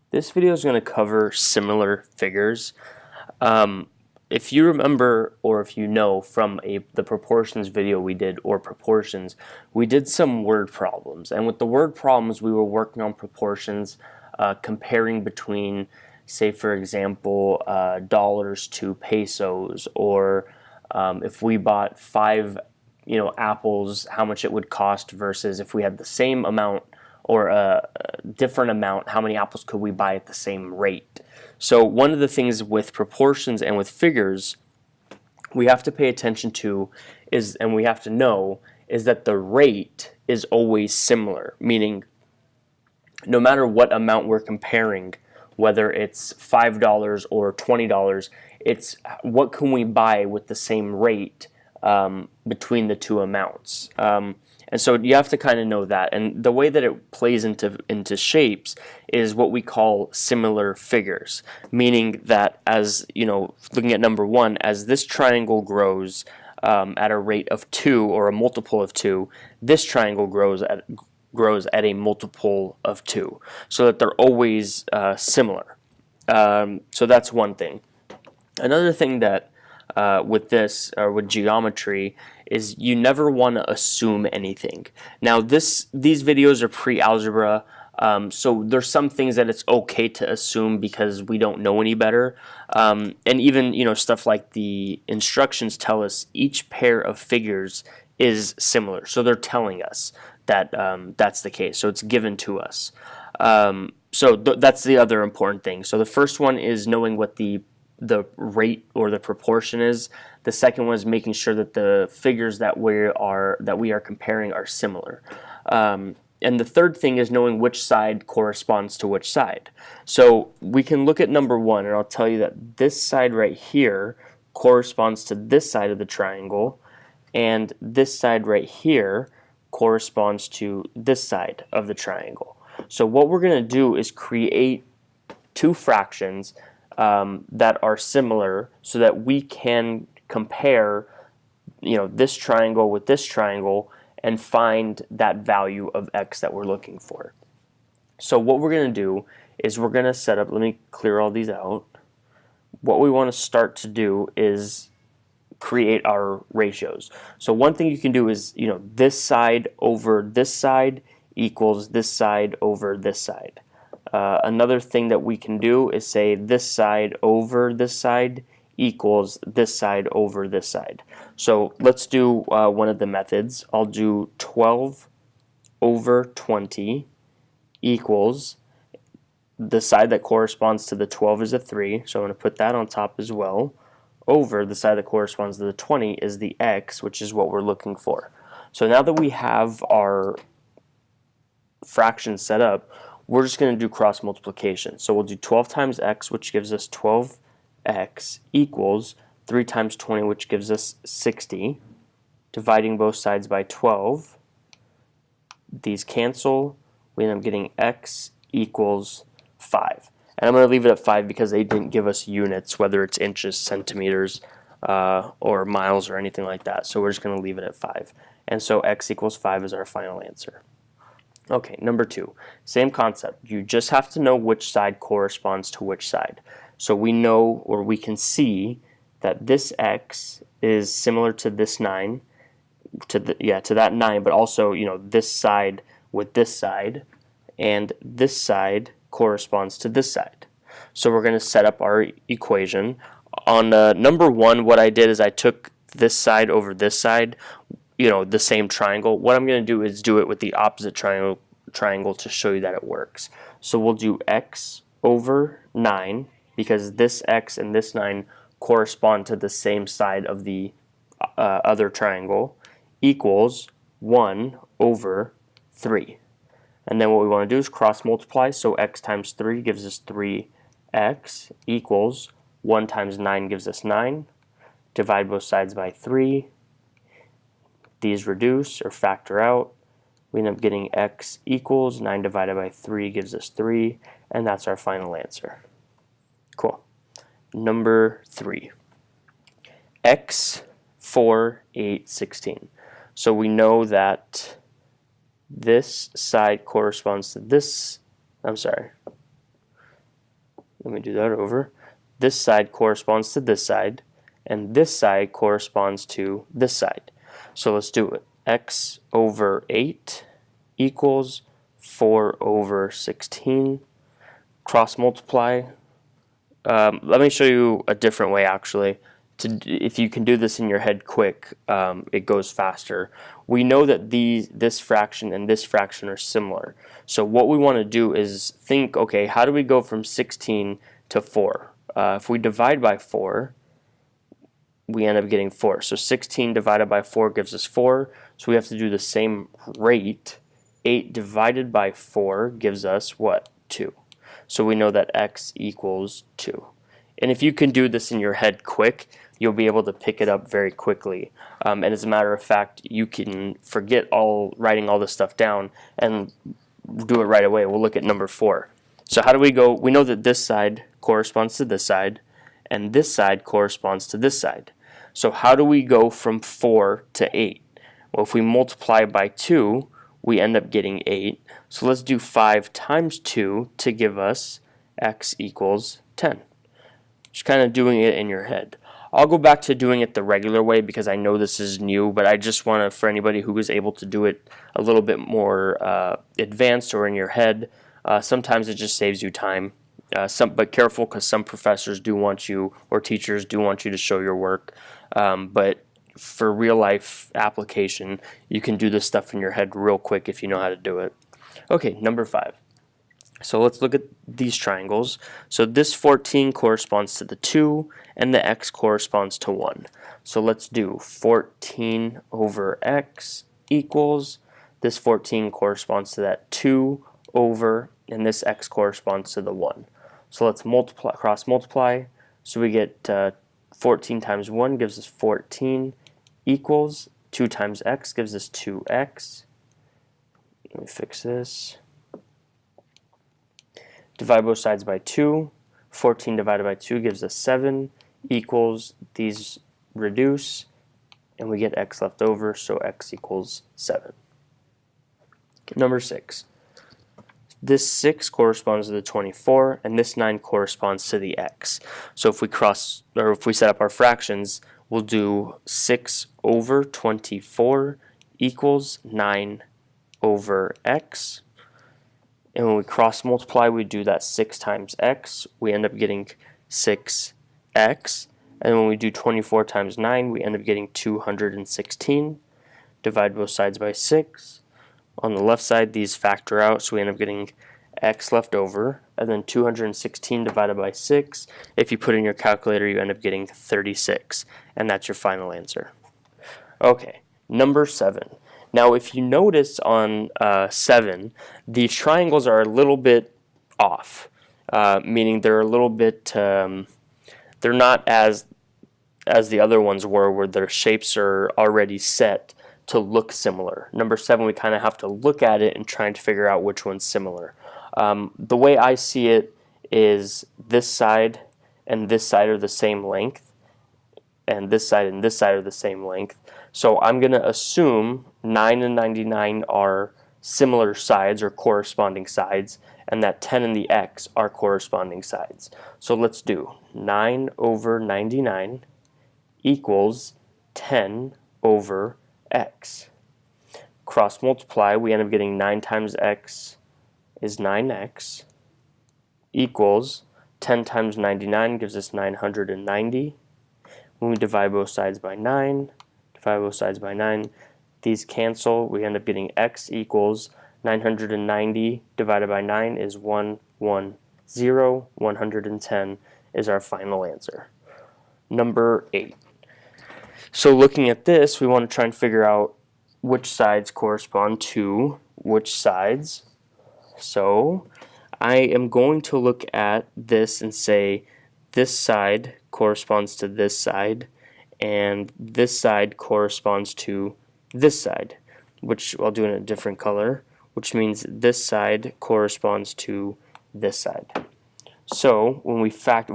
This video is going to cover similar figures. If you remember, or if you know from the proportions video we did, or proportions, we did some word problems. And with the word problems, we were working on proportions, comparing between, say for example, dollars to pesos, or if we bought five apples, how much it would cost versus if we had the same amount or a different amount, how many apples could we buy at the same rate. So one of the things with proportions and with figures we have to pay attention to is, and we have to know, is that the rate is always similar, meaning no matter what amount we're comparing, whether it's $5 or $20, it's what can we buy with the same rate between the two amounts. And so you have to kind of know that. And the way that it plays into shapes is what we call similar figures, meaning that, as you know, looking at number one, as this triangle grows at a rate of 2 or a multiple of 2, this triangle grows at a multiple of 2, so that they're always similar. So that's one thing. Another thing that with this, or with geometry, is you never want to assume anything. Now these videos are pre-algebra, so there's some things that it's okay to assume because we don't know any better, and even stuff like the instructions tell us each pair of figures is similar, so they're telling us that that's the case, so it's given to us. So that's the other important thing. So the first one is knowing what the rate or the proportion is. The second one is making sure that the figures that we are comparing are similar. And the third thing is knowing which side corresponds to which side. So we can look at number one, and I'll tell you that this side right here corresponds to this side of the triangle, and this side right here corresponds to this side of the triangle. So what we're going to do is create two fractions that are similar, so that we can compare this triangle with this triangle and find that value of x that we're looking for. So what we're going to do is we're going to set up, let me clear all these out. What we want to start to do is create our ratios. So one thing you can do is, this side over this side equals this side over this side. Another thing that we can do is say this side over this side equals this side over this side. So let's do one of the methods. I'll do 12 over 20 equals, the side that corresponds to the 12 is a 3, so I'm going to put that on top as well, over the side that corresponds to the 20 is the x, which is what we're looking for. So now that we have our fractions set up, we're just going to do cross multiplication. So we'll do 12 times x, which gives us 12x, equals 3 times 20, which gives us 60. Dividing both sides by 12, these cancel. We end up getting x equals 5. And I'm going to leave it at 5 because they didn't give us units, whether it's inches, centimeters, or miles, or anything like that. So we're just going to leave it at 5. And so x equals 5 is our final answer. Okay, number two, same concept. You just have to know which side corresponds to which side. So we know, or we can see, that this x is similar to this 9, to that 9, but also, this side with this side, and this side corresponds to this side. So we're going to set up our equation. On number one, what I did is I took this side over this side, the same triangle. What I'm going to do is do it with the opposite triangle to show you that it works. So we'll do x over 9, because this x and this 9 correspond to the same side of the other triangle, equals 1 over 3. And then what we want to do is cross multiply, so x times 3 gives us 3x, equals 1 times 9 gives us 9. Divide both sides by 3. These reduce or factor out. We end up getting x equals 9 divided by 3 gives us 3, and that's our final answer. Cool. Number 3. X, 4, 8, 16. So we know that this side corresponds to this, I'm sorry, Let me do that over. This side corresponds to this side, and this side corresponds to this side. So let's do it. X over 8 equals 4 over 16. Cross multiply. Let me show you a different way actually. If you can do this in your head quick, it goes faster. We know that this fraction and this fraction are similar. So what we want to do is think, okay, how do we go from 16 to 4? If we divide by 4, we end up getting 4. So 16 divided by 4 gives us 4. So we have to do the same rate. 8 divided by 4 gives us what? 2. So we know that x equals 2. And if you can do this in your head quick, you'll be able to pick it up very quickly. And as a matter of fact, you can forget writing all this stuff down and do it right away. We'll look at number 4. So how do we go? We know that this side corresponds to this side, and this side corresponds to this side. So how do we go from 4 to 8? Well, if we multiply by 2, we end up getting 8. So let's do 5 times 2 to give us x equals 10. Just kind of doing it in your head. I'll go back to doing it the regular way because I know this is new, but I just want to, for anybody who is able to do it a little bit more advanced or in your head, sometimes it just saves you time. But careful, because some professors do want you, or teachers do want you to show your work. But for real life application, you can do this stuff in your head real quick if you know how to do it. Okay, number 5. So let's look at these triangles. So this 14 corresponds to the 2, and the x corresponds to 1. So let's do 14 over x equals, this 14 corresponds to that 2 over, and this x corresponds to the 1. So let's multiply, cross multiply. So we get 14 times 1 gives us 14 equals 2 times x gives us 2x. Let me fix this. Divide both sides by 2. 14 divided by 2 gives us 7 equals, these reduce, and we get x left over, so x equals 7. Number 6. This 6 corresponds to the 24, and this 9 corresponds to the x. So if we set up our fractions, we'll do 6 over 24 equals 9 over x. And when we cross multiply, we do that 6 times x. We end up getting 6x. And when we do 24 times 9, we end up getting 216. Divide both sides by 6. On the left side, these factor out, so we end up getting x left over. And then 216 divided by 6. If you put in your calculator, you end up getting 36. And that's your final answer. Okay, number 7. Now, if you notice on 7, the triangles are a little bit off, meaning they're a little bit, they're not as the other ones were, where their shapes are already set to look similar. Number 7, we kind of have to look at it and try to figure out which one's similar. The way I see it is this side and this side are the same length, and this side are the same length. So I'm going to assume 9 and 99 are similar sides or corresponding sides, and that 10 and the x are corresponding sides. So let's do 9 over 99 equals 10 over x. Cross multiply, we end up getting 9 times x is 9x equals 10 times 99 gives us 990. When we divide both sides by 9, these cancel. We end up getting x equals 990 divided by 9 is 110. 110 is our final answer. Number 8. So looking at this, we want to try and figure out which sides correspond to which sides. So I am going to look at this and say this side corresponds to this side, and this side corresponds to this side, which I'll do in a different color, which means this side corresponds to this side. So when we set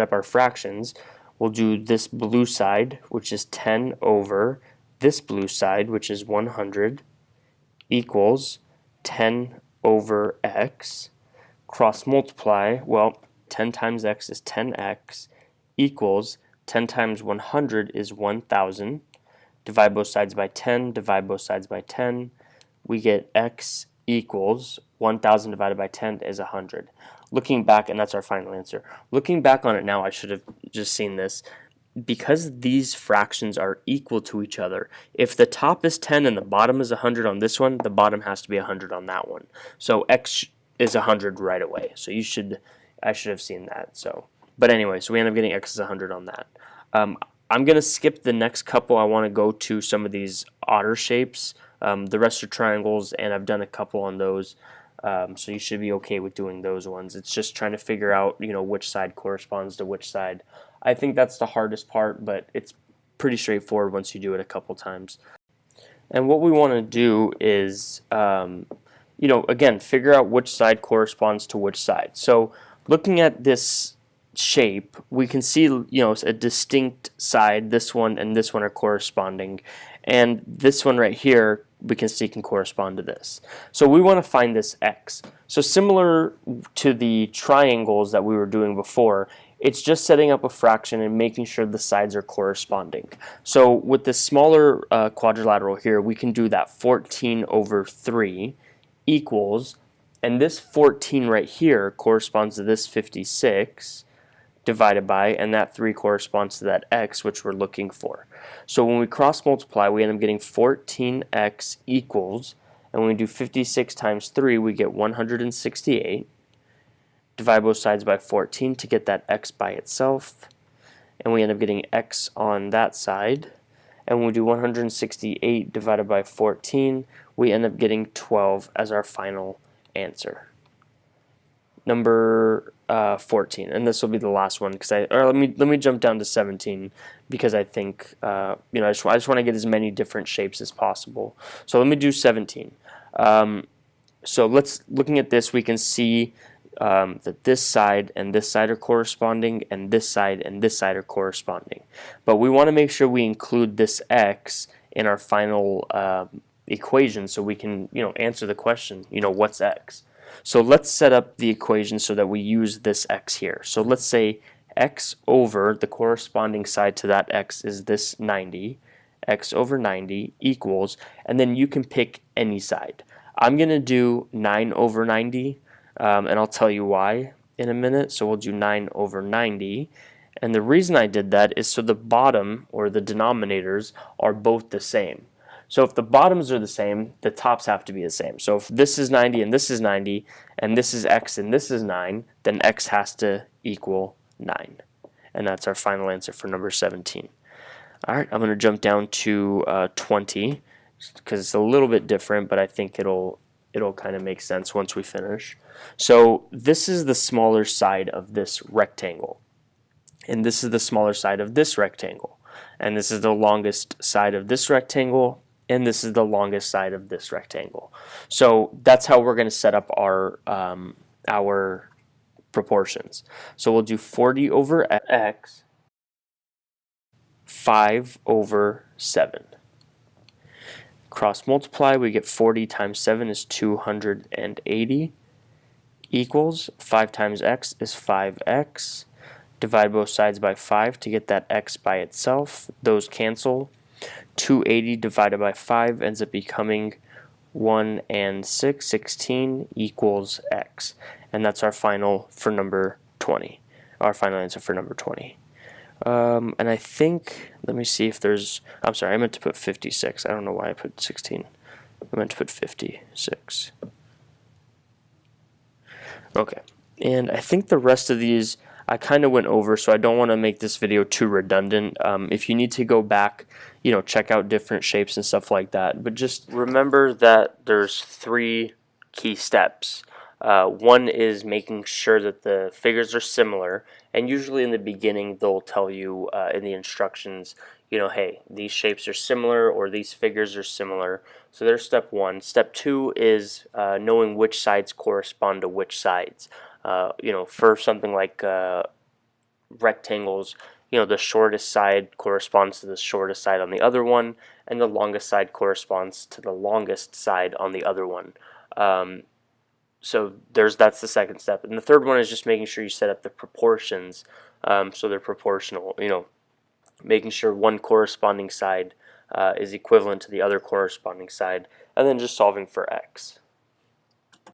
up our fractions, we'll do this blue side, which is 10 over this blue side, which is 100, equals 10 over x. Cross multiply, well, 10 times x is 10x equals 10 times 100 is 1000. Divide both sides by 10, divide both sides by 10. We get x equals 1000 divided by 10 is 100. Looking back, and that's our final answer. Looking back on it now, I should have just seen this. Because these fractions are equal to each other, if the top is 10 and the bottom is 100 on this one, the bottom has to be 100 on that one. So x is 100 right away. So I should have seen that. So, but anyway, so we end up getting x is 100 on that. I'm going to skip the next couple. I want to go to some of these otter shapes. The rest are triangles, and I've done a couple on those. So you should be okay with doing those ones. It's just trying to figure out, which side corresponds to which side. I think that's the hardest part, but it's pretty straightforward once you do it a couple times. And what we want to do is, again, figure out which side corresponds to which side. So looking at this shape, we can see, a distinct side. This one and this one are corresponding, and this one right here we can see can correspond to this. So we want to find this x. So similar to the triangles that we were doing before, it's just setting up a fraction and making sure the sides are corresponding. So with this smaller quadrilateral here, we can do that 14 over 3 equals, and this 14 right here corresponds to this 56 divided by, and that 3 corresponds to that x, which we're looking for. So when we cross multiply, we end up getting 14x equals, and when we do 56 times 3, we get 168. Divide both sides by 14 to get that x by itself, and we end up getting x on that side. And when we do 168 divided by 14, we end up getting 12 as our final answer. Number 14, and this will be the last one because let me jump down to 17 because I think I just want to get as many different shapes as possible. So let me do 17. So looking at this, we can see that this side and this side are corresponding, and this side and this side are corresponding. But we want to make sure we include this x in our final equation so we can answer the question, what's x? So let's set up the equation so that we use this x here. So let's say x over the corresponding side to that x is this 90, x over 90 equals, and then you can pick any side. I'm going to do 9 over 90, and I'll tell you why in a minute. So we'll do 9 over 90, and the reason I did that is so the bottom, or the denominators, are both the same. So if the bottoms are the same, the tops have to be the same. So if this is 90 and this is 90, and this is x and this is 9, then x has to equal 9. And that's our final answer for number 17. All right, I'm going to jump down to 20 because it's a little bit different, but I think it'll kind of make sense once we finish. So this is the smaller side of this rectangle, and this is the smaller side of this rectangle, and this is the longest side of this rectangle, and this is the longest side of this rectangle. So that's how we're going to set up our proportions. So we'll do 40 over x, 5 over 7. Cross multiply, we get 40 times 7 is 280 equals 5 times x is 5x. Divide both sides by 5 to get that x by itself. Those cancel. 280 divided by 5 ends up becoming 1 and 6, 16 equals x. And that's our final for number 20. Our final answer for number 20. And I think, let me see if there's, I'm sorry, I meant to put 56. I don't know why I put 16. I meant to put 56. Okay, and I think the rest of these I kind of went over, so I don't want to make this video too redundant. If you need to go back, check out different shapes and stuff like that. But just remember that there's 3 key steps. One is making sure that the figures are similar, and usually in the beginning they'll tell you in the instructions, hey, these shapes are similar or these figures are similar. So there's step 1. Step 2 is knowing which sides correspond to which sides. For something like rectangles, the shortest side corresponds to the shortest side on the other one, and the longest side corresponds to the longest side on the other one. so that's the second step. And the third one is just making sure you set up the proportions so they're proportional. Making sure one corresponding side is equivalent to the other corresponding side, and then just solving for x.